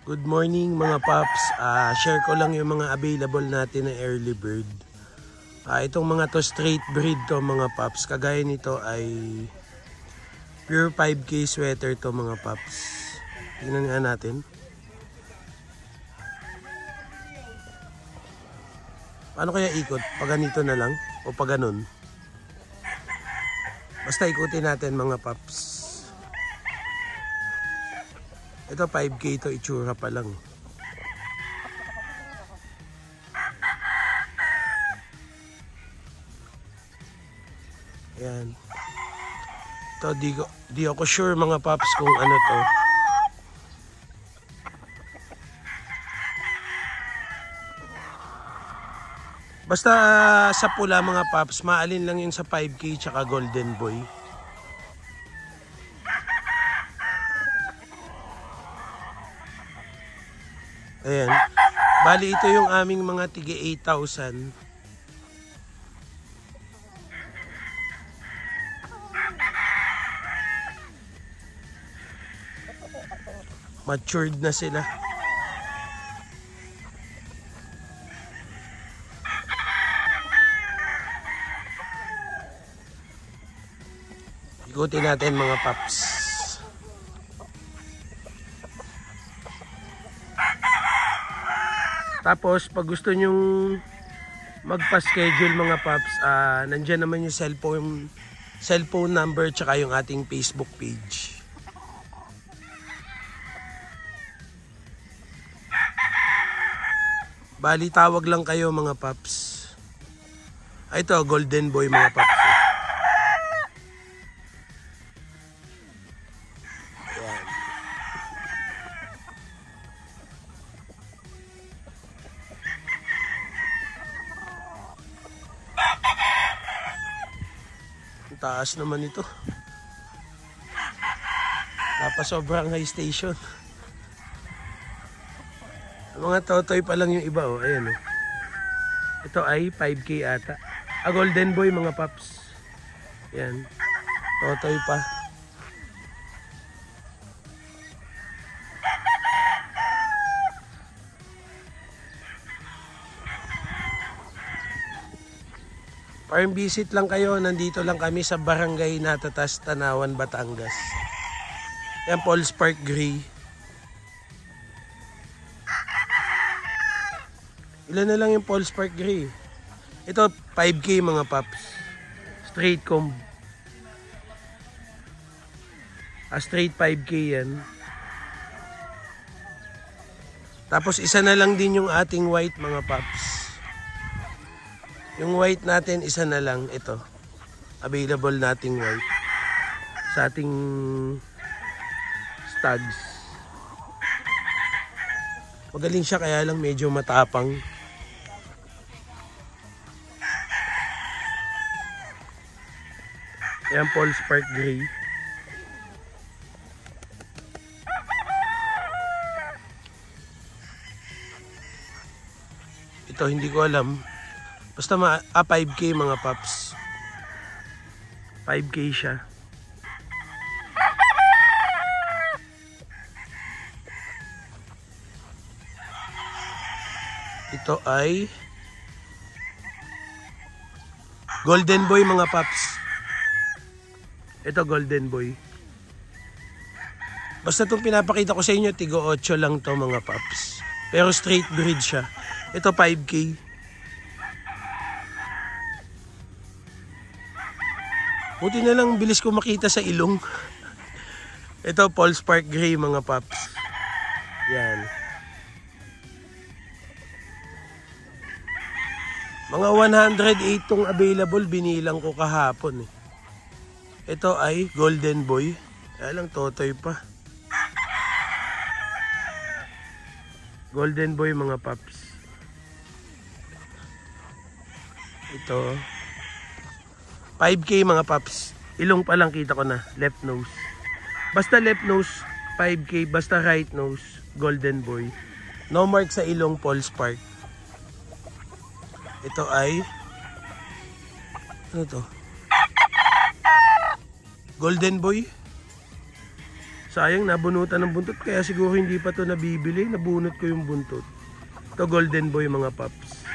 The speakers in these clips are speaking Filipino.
Good morning mga paps. Share ko lang yung mga available natin na early bird. Itong mga to straight breed to mga paps. Kagaya nito ay pure 5K sweater to mga paps. Tingnan nga natin. Paano kaya ikot? Pag ganito na lang o pag ganun? Basta ikutin natin mga paps. Ito 5K to, itsura pa lang. Ayan. Ito di ako sure mga paps kung ano to. Basta sa pula mga paps, maalin lang yun sa 5K tsaka golden boy. Ayan. Bali ito yung aming mga tige 8,000. Matured na sila. Ikutin natin mga paps. Tapos pag gusto nyong magpa-schedule mga paps, nandyan naman yung cellphone number tsaka yung ating Facebook page. Bali tawag lang kayo mga paps. Ito golden boy mga paps. Taas naman ito. Tapos sobrang high station. Mga totoy pa lang yung iba oh. Ayan oh. Ito ay 5K ata. Golden boy mga paps. Ayan. Totoy pa. Farm visit lang kayo, nandito lang kami sa Barangay Natatas, Tanawan, Batangas. Yan, Paul's Park Gray. Ilan na lang yung Paul's Park Gray? Ito, 5K mga paps. Straight comb. Straight 5K yan. Tapos isa na lang din yung ating white mga paps. Yung white natin, isa na lang. Ito. Available nating white. Sa ating studs. Magaling siya kaya lang medyo matapang. Ayan, Paul's Park Gray. Ito, hindi ko alam. Basta 5K mga paps. 5K siya. Ito ay golden boy mga paps. Ito golden boy. Basta itong pinapakita ko sa inyo, tigo 8 lang to mga paps. Pero straight breed siya. Ito 5K. Buti na lang bilis ko makita sa ilong. Ito Paul's Park Gray mga paps. Yan. Mga 108 tong available, binilang ko kahapon eh. Ito ay golden boy. Kaya lang totoy pa. Golden boy mga paps. Ito 5K mga paps. Ilong pa lang kita ko na. Left nose. Basta left nose 5K. Basta right nose golden boy. No mark sa ilong Paul's Park. Ito ay ano to? Golden boy. Sayang, nabunutan ng buntot. Kaya siguro hindi pa to nabibili. Nabunot ko yung buntot. Ito golden boy mga paps.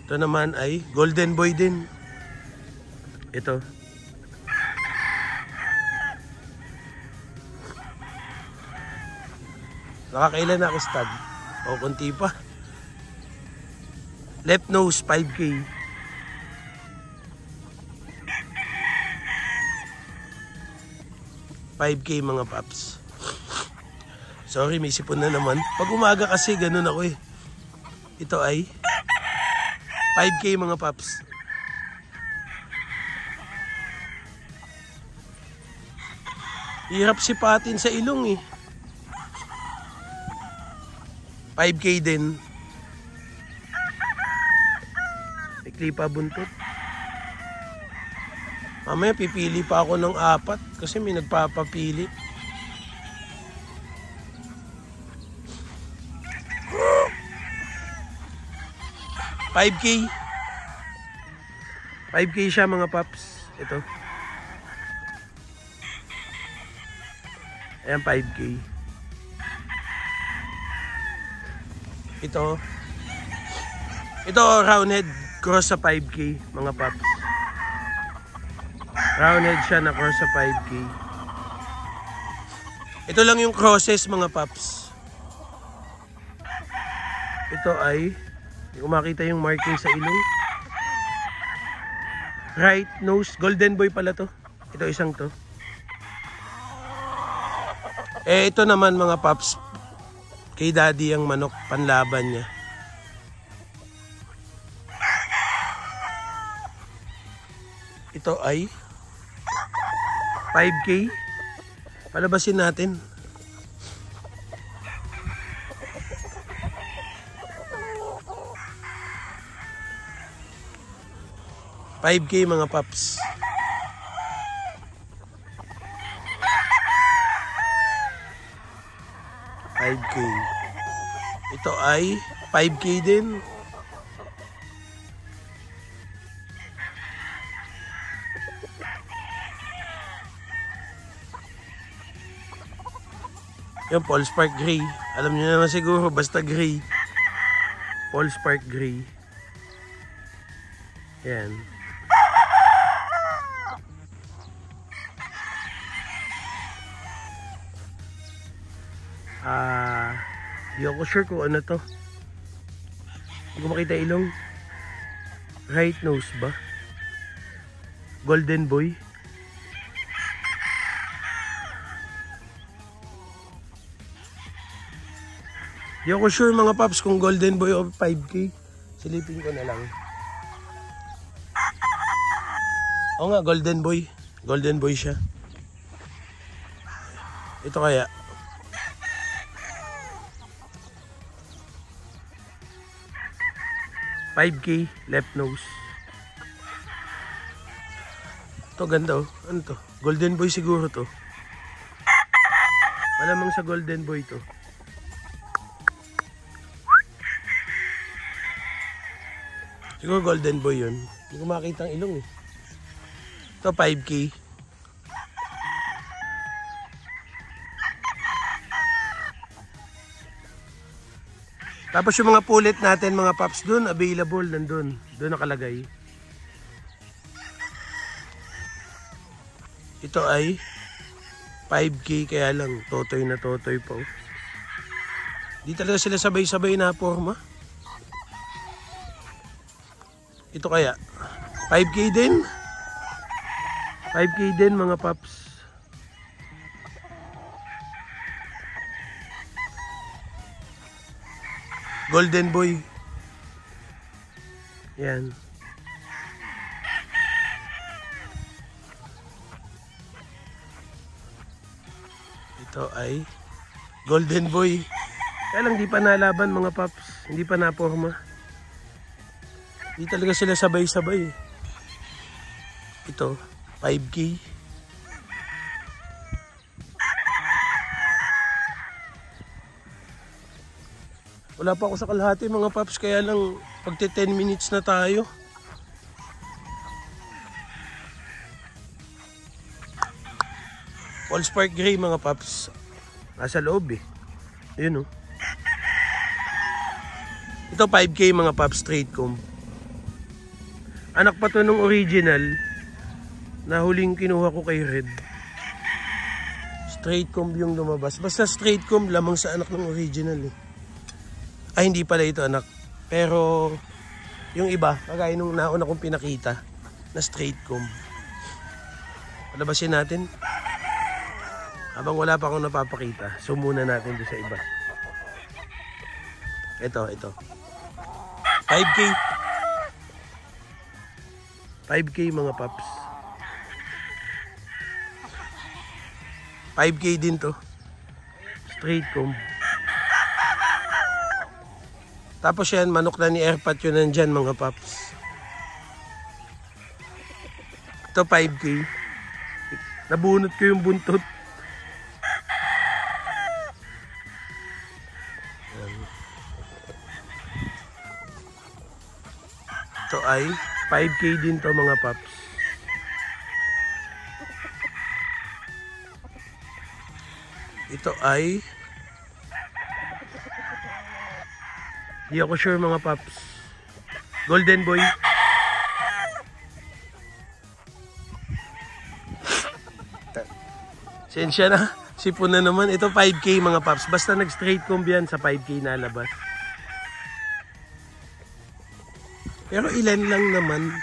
Ito naman ay golden boy din. Ito. Nakakailan na ako stud. O, konti pa. Left nose, 5K. Mga paps. Sorry, may sipon na naman. Pag umaga kasi, ganun ako eh. Ito ay 5K mga paps. Hirap sipatin sa ilong eh. 5K din. Ikli pa buntot. Mamaya pipili pa ako ng 4 kasi may nagpapapili. $5K siya mga paps. Ito. Ayan, 5K. Ito roundhead cross sa 5K mga paps. Roundhead siya na cross sa 5K. Ito lang yung crosses mga paps. Ito ay, hindi ko makita yung marking sa ilong. Right nose, golden boy pala to. Ito isang to. Ito naman mga paps, kay daddy ang manok, panlaban niya. Ito ay 5K. Palabasin natin. $5K mga paps. $5K. Ito ay 5K din. Yung Paul Spark Gray. Alam niyo naman siguro, basta gray. Paul Spark Gray. Yan. Di ako sure kung ano to. Hindi ko makita ilong. Right nose ba? Golden boy. Di ako sure mga paps kung golden boy o 5K. Silipin ko na lang. Oo nga, golden boy. Golden boy siya. Ito kaya. $5K, left nose. Ito ganda oh. Ano to? Golden boy siguro to. Malamang sa golden boy to. Siguro golden boy yun. Hindi ko makita ang ilong eh. Ito 5K. Tapos yung mga pulit natin mga paps dun, available nandun. Doon nakalagay. Ito ay 5K kaya lang totoy na totoy po. Di talaga sila sabay-sabay na forma. Ito kaya 5K din. 5K din mga paps. Golden boy. Yan. Ito ay golden boy. Kaya lang di pa nalaban mga paps. Hindi pa naporma. Hindi talaga sila sabay-sabay. Ito 5K. Wala pa ako sa kalahati mga paps, kaya lang pagti 10 minutes na tayo. Paul Spark Gray mga paps. Nasa loob eh. Yun oh. Ito 5K mga paps, straight comb. Anak pa to nung original na huling kinuha ko kay Red. Straight comb yung lumabas. Basta straight comb lamang sa anak ng original eh. Ay hindi pala ito anak. Pero yung iba, kagaya nung nauna kong pinakita na straight comb. Palabasin natin. Habang wala pa akong napapakita, so muna natin doon sa iba. Ito. 5K. 5K mga paps. 5K din to. Straight comb. Tapos yan, manok na ni Airpat yun nandyan mga paps. Ito 5K. Nabunot ko yung buntot. Ito ay 5K din to mga paps. Ito ay di ako sure mga paps. Golden Boy. Sensya na. Sipon na naman. Ito 5K mga paps. Basta nag straight comb yan sa 5K nalabas. Pero ilan lang naman.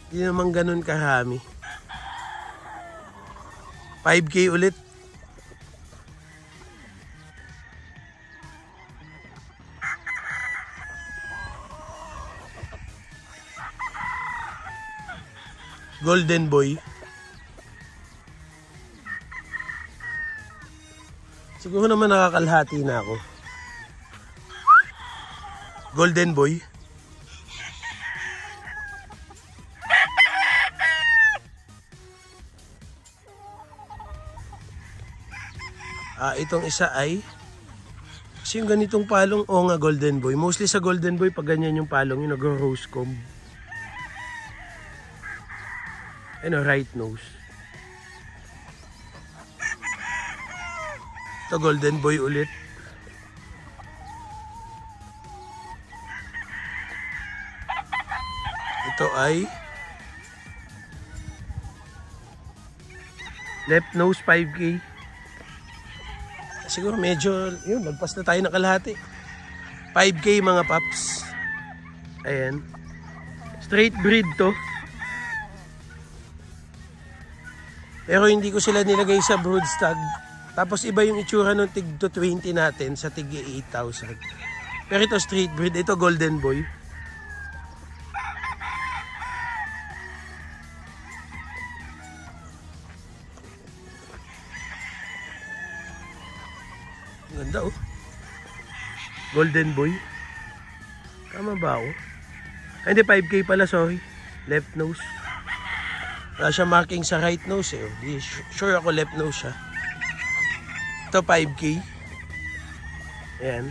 Hindi naman ganun karami. 5K ulit. Golden Boy. Siguro naman nakakalhati na ako. Golden Boy. Itong isa ay kasi yung ganitong palong nga Golden Boy. Mostly sa Golden Boy pag ganyan yung palong yung nag-rose comb. Right nose. Ito Golden Boy ulit. Ito ay left nose 5K. Siguro medyo yun, nagpas na tayo ng kalahati. 5K mga paps. Ayan. Straight breed to. Pero hindi ko sila nilagay sa brood stag. Tapos iba yung itsura ng tig to 20 natin sa tig 8,000. Pero ito straight breed. Ito Golden Boy. Ganda oh. Golden Boy. Tama ba ako? Ay, hindi 5K pala, sorry. Left nose. Wala siya marking sa right nose eh. Di, sure ako left nose siya. Ito 5K. Ayan.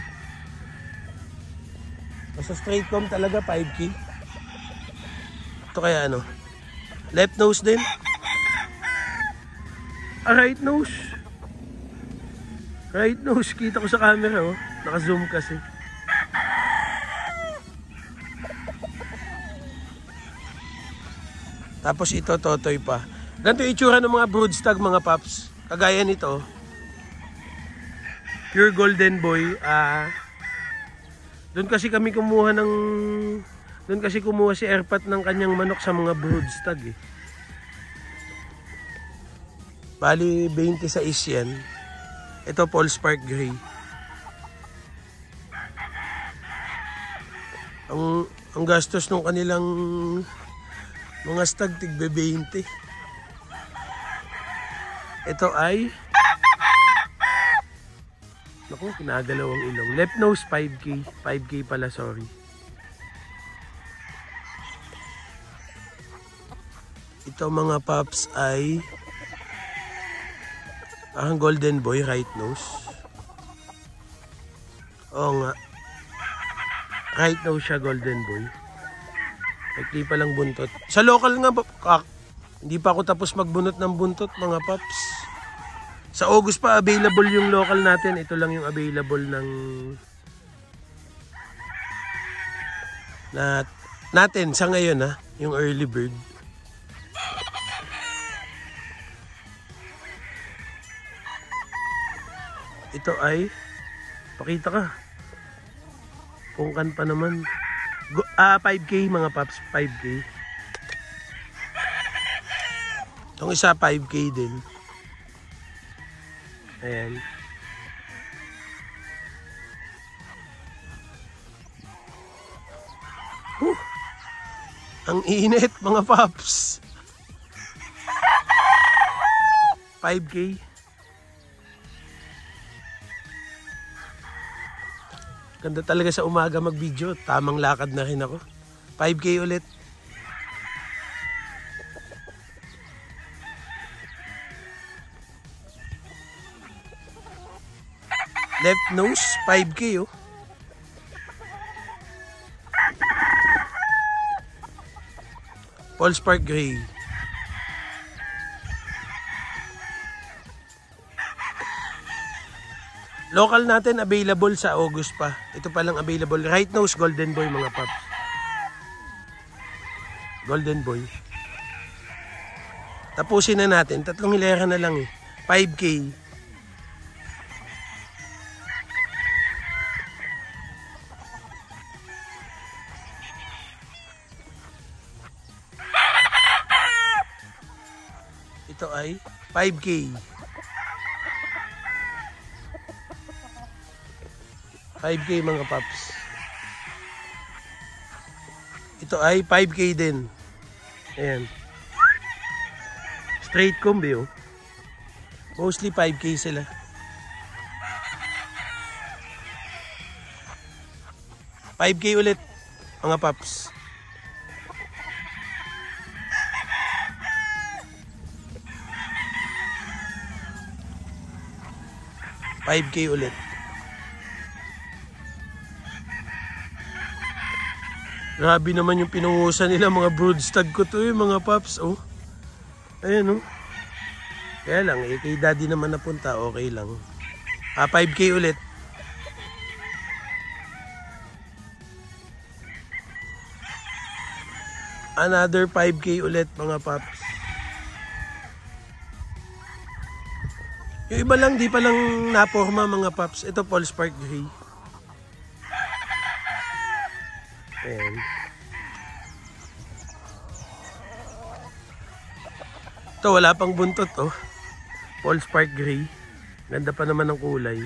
Basta straight comb talaga 5K. Ito kaya ano? Left nose din. Right nose. Right nose. Kita ko sa camera oh. Naka-zoom kasi. Tapos ito, totoy pa. Ganito yung itsura ng mga brood stag mga paps. Kagaya nito. Pure Golden Boy. Doon kasi kami kumuha ng... Doon kasi kumuha si Airpat ng kanyang manok sa mga brood stag eh. Bali 26 yan. Ito Paul Spark Gray. Ang gastos ng kanilang mga stag tigbe 20. Ito ay naku, kinagalaw ang ilong. Left nose 5K. 5K pala, sorry. Ito mga paps ay ang Golden Boy, right nose. Oo nga. Right nose siya, Golden Boy. Ikli pa lang buntot. Sa local nga, hindi pa ako tapos magbunot ng buntot, mga paps. Sa August pa available yung local natin. Ito lang yung available ng natin sa ngayon ha, yung early bird. Ito ay pakita ka. Pungkan pa naman. 5K mga paps, 5K. Itong isa 5K din. Ayan. Ang init mga paps. 5K. Ganda talaga sa umaga mag-video. Tamang lakad na rin ako. 5K ulit. Left nose, 5K oh. Paul Spark Gray. Local natin available sa August pa. Ito pa lang available. Right nose, golden boy mga paps. Golden boy. Tapusin na natin. 3 hilera na lang eh. 5K. Ito ay 5K. 5K mga paps. Ito ay 5K din. Ayan. Straight combi oh. Mostly 5K sila. $5K ulit mga paps. $5K ulit. Grabe naman yung pinungusan nila mga broodstag ko to eh mga paps oh. Ayan oh. Kaya lang eh kay daddy naman napunta, okay lang. 5K ulit. Another 5K ulit mga paps. Yung iba lang di pa lang naporma mga paps. Ito Paul Spark Gray. Ayan. Ito wala pang buntot oh. Paul Spark Gray. Ganda pa naman ng kulay.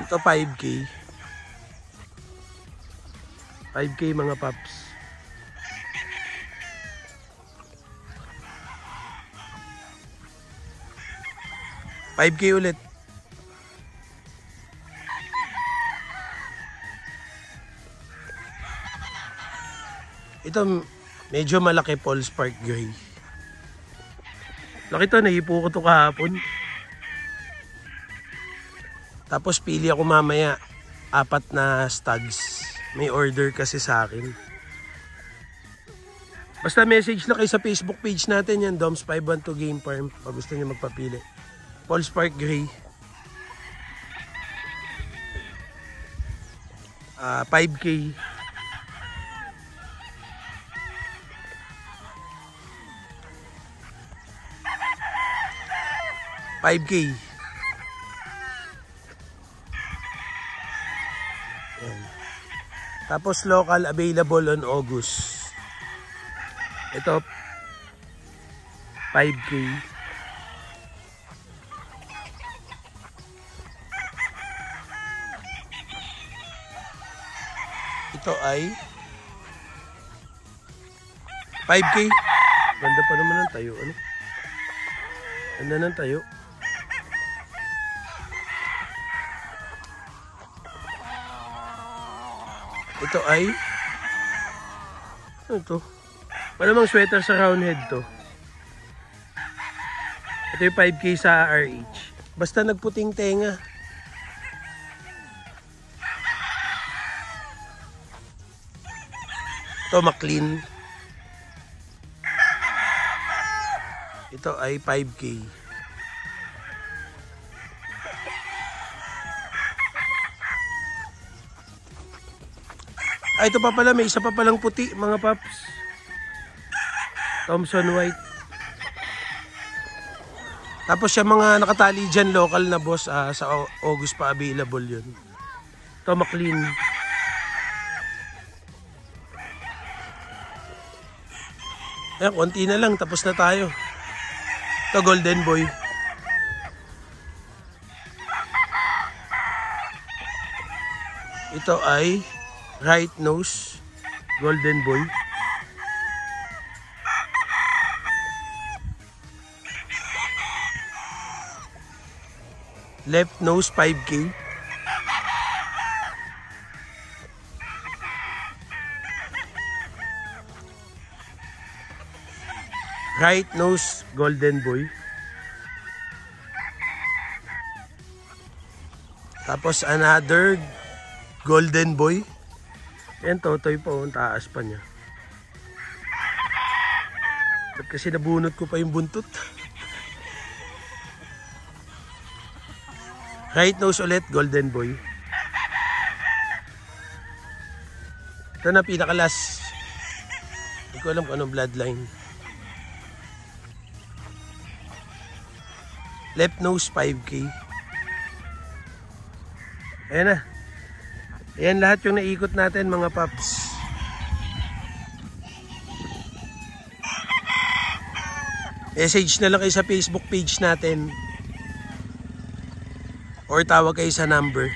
Ito 5K. 5K mga paps. $5K ulit. Ito medyo malaki Paul Spark Gray. Laki to, naipo ko to kahapon. Tapos pili ako mamaya 4 na stags. May order kasi sa akin. Basta message na kayo sa Facebook page natin yan, Doms512 Game Farm. Pag gusto niyo magpapili. Paul Spark Gray. 5K. $5K. Ayan. Tapos local available on August. Ito 5K. Ito ay 5K. Ganda pa naman ng tayo. Ano? Ganda ng tayo. Ito ay ano to? Malamang sweater sa round head to. Ito yung 5K sa RH. Basta nagputing tenga. Ito McLean. Ito ay 5K. Ito pa pala, may isa pa palang puti mga paps. Thompson White. Tapos yung mga nakatali dyan, local na boss, sa August pa available yun. Ito McLean. Ayan, konti na lang, tapos na tayo. Ito Golden Boy. Ito ay right nose Golden Boy. Left nose 5K. Right nose Golden Boy. Tapos another Golden Boy. Yan, totoy po, ang taas pa niya. Ba't kasi nabunot ko pa yung buntot? Right nose ulit, Golden Boy. Ito na pinakalas. Hindi ko alam kung anong bloodline. Left nose 5K. Ayan na. Ayan lahat yung naikot natin mga paps. Message na lang kayo sa Facebook page natin or tawag kayo sa number